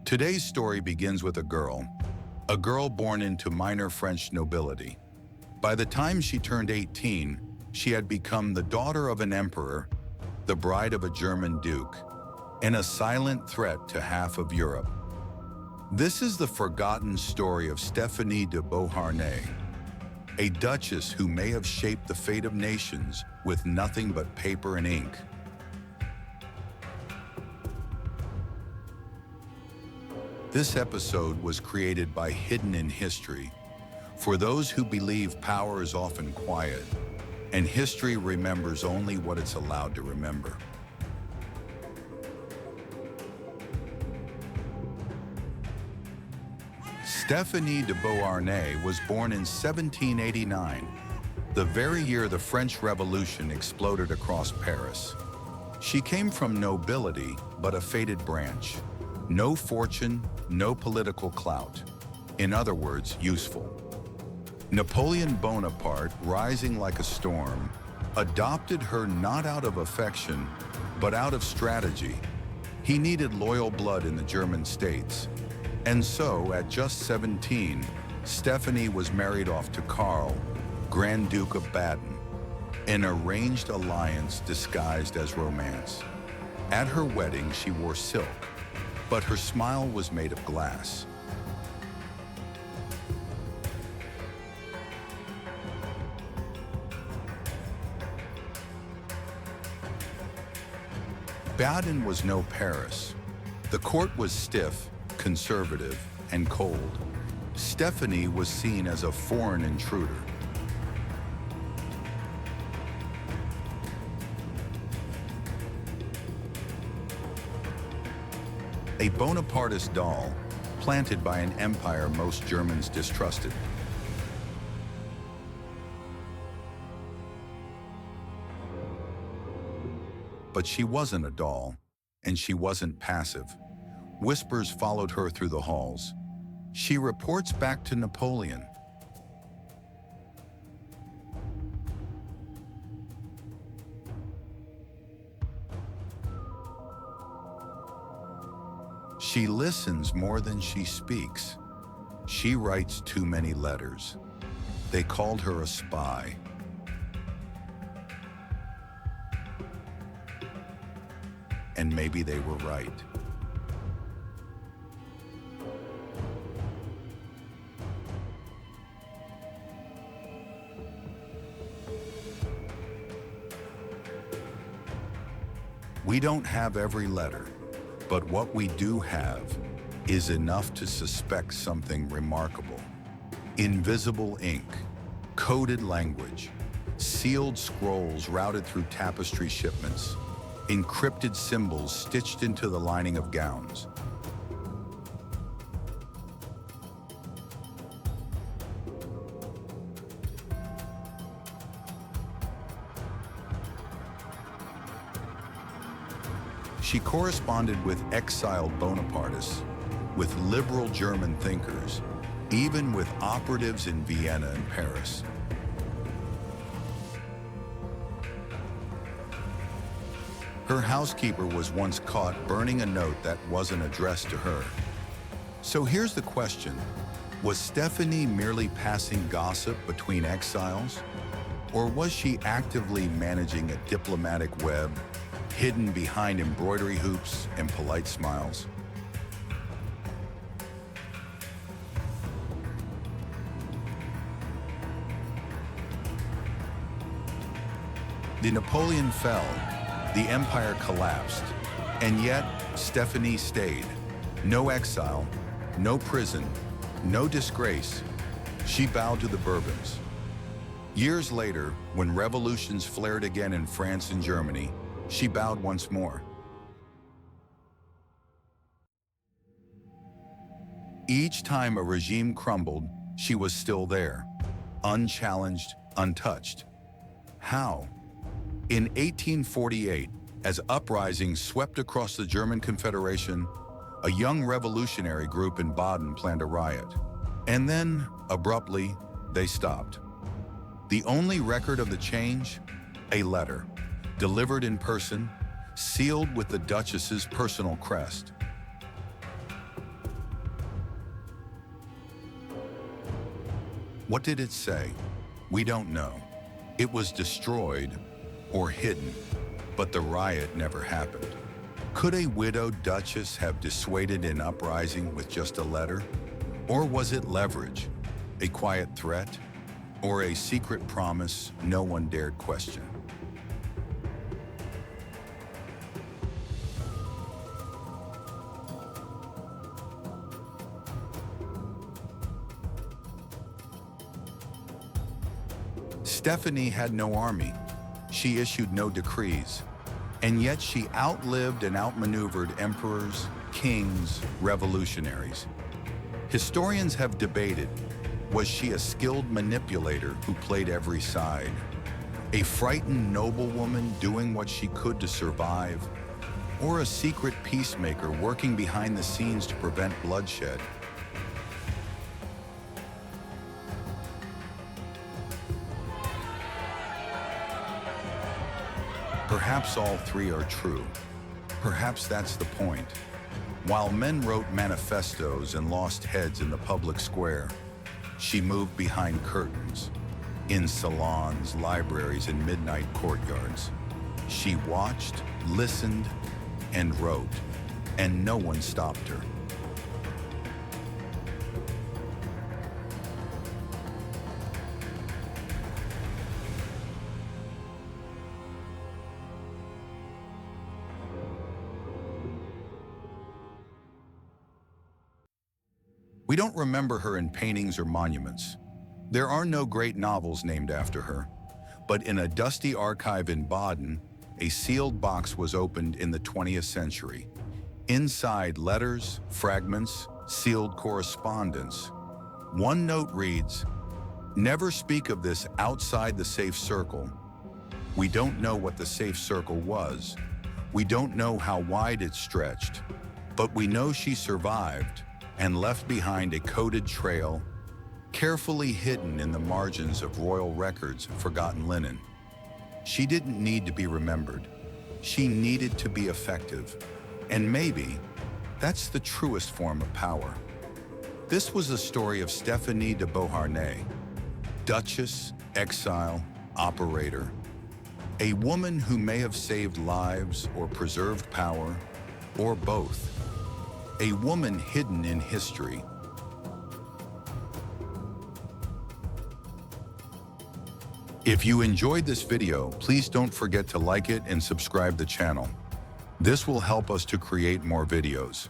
Today's story begins with a girl born into minor French nobility. By the time she turned 18, she had become the daughter of an emperor, the bride of a German duke, and a silent threat to half of Europe. This is the forgotten story of Stéphanie de Beauharnais, a duchess who may have shaped the fate of nations with nothing but paper and ink. This episode was created by Hidden in History, for those who believe power is often quiet, and history remembers only what it's allowed to remember. Stéphanie de Beauharnais was born in 1789, the very year the French Revolution exploded across Paris. She came from nobility, but a faded branch. No fortune, no political clout. In other words, useful. Napoleon Bonaparte, rising like a storm, adopted her not out of affection, but out of strategy. He needed loyal blood in the German states. And so, at just 17, Stéphanie was married off to Karl, Grand Duke of Baden, an arranged alliance disguised as romance. At her wedding, she wore silk, but her smile was made of glass. Baden was no Paris. The court was stiff, conservative, and cold. Stéphanie was seen as a foreign intruder. A Bonapartist doll, planted by an empire most Germans distrusted. But she wasn't a doll, and she wasn't passive. Whispers followed her through the halls. She reports back to Napoleon. She listens more than she speaks. She writes too many letters. They called her a spy. And maybe they were right. We don't have every letter, but what we do have is enough to suspect something remarkable. Invisible ink, coded language, sealed scrolls routed through tapestry shipments, encrypted symbols stitched into the lining of gowns. She corresponded with exiled Bonapartists, with liberal German thinkers, even with operatives in Vienna and Paris. Her housekeeper was once caught burning a note that wasn't addressed to her. So here's the question. Was Stéphanie merely passing gossip between exiles? Or was she actively managing a diplomatic web hidden behind embroidery hoops and polite smiles? The Napoleon fell, the empire collapsed, and yet Stéphanie stayed. No exile, no prison, no disgrace. She bowed to the Bourbons. Years later, when revolutions flared again in France and Germany, she bowed once more. Each time a regime crumbled, she was still there, unchallenged, untouched. How? In 1848, as uprisings swept across the German Confederation, a young revolutionary group in Baden planned a riot. And then, abruptly, they stopped. The only record of the change? A letter, delivered in person, sealed with the Duchess's personal crest. What did it say? We don't know. It was destroyed or hidden, but the riot never happened. Could a widowed duchess have dissuaded an uprising with just a letter? Or was it leverage, a quiet threat, or a secret promise no one dared question? Stephanie had no army. She issued no decrees. And yet she outlived and outmaneuvered emperors, kings, revolutionaries. Historians have debated, was she a skilled manipulator who played every side? A frightened noblewoman doing what she could to survive? Or a secret peacemaker working behind the scenes to prevent bloodshed? Perhaps all three are true. Perhaps that's the point. While men wrote manifestos and lost heads in the public square, she moved behind curtains, in salons, libraries, and midnight courtyards. She watched, listened, and wrote, and no one stopped her. We don't remember her in paintings or monuments. There are no great novels named after her. But in a dusty archive in Baden, a sealed box was opened in the 20th century. Inside, letters, fragments, sealed correspondence. One note reads, "Never speak of this outside the safe circle." We don't know what the safe circle was. We don't know how wide it stretched. But we know she survived and left behind a coded trail, carefully hidden in the margins of royal records of forgotten linen. She didn't need to be remembered. She needed to be effective. And maybe that's the truest form of power. This was the story of Stéphanie de Beauharnais, Duchess, exile, operator. A woman who may have saved lives or preserved power, or both. A woman hidden in history. If you enjoyed this video, please don't forget to like it and subscribe the channel. This will help us to create more videos.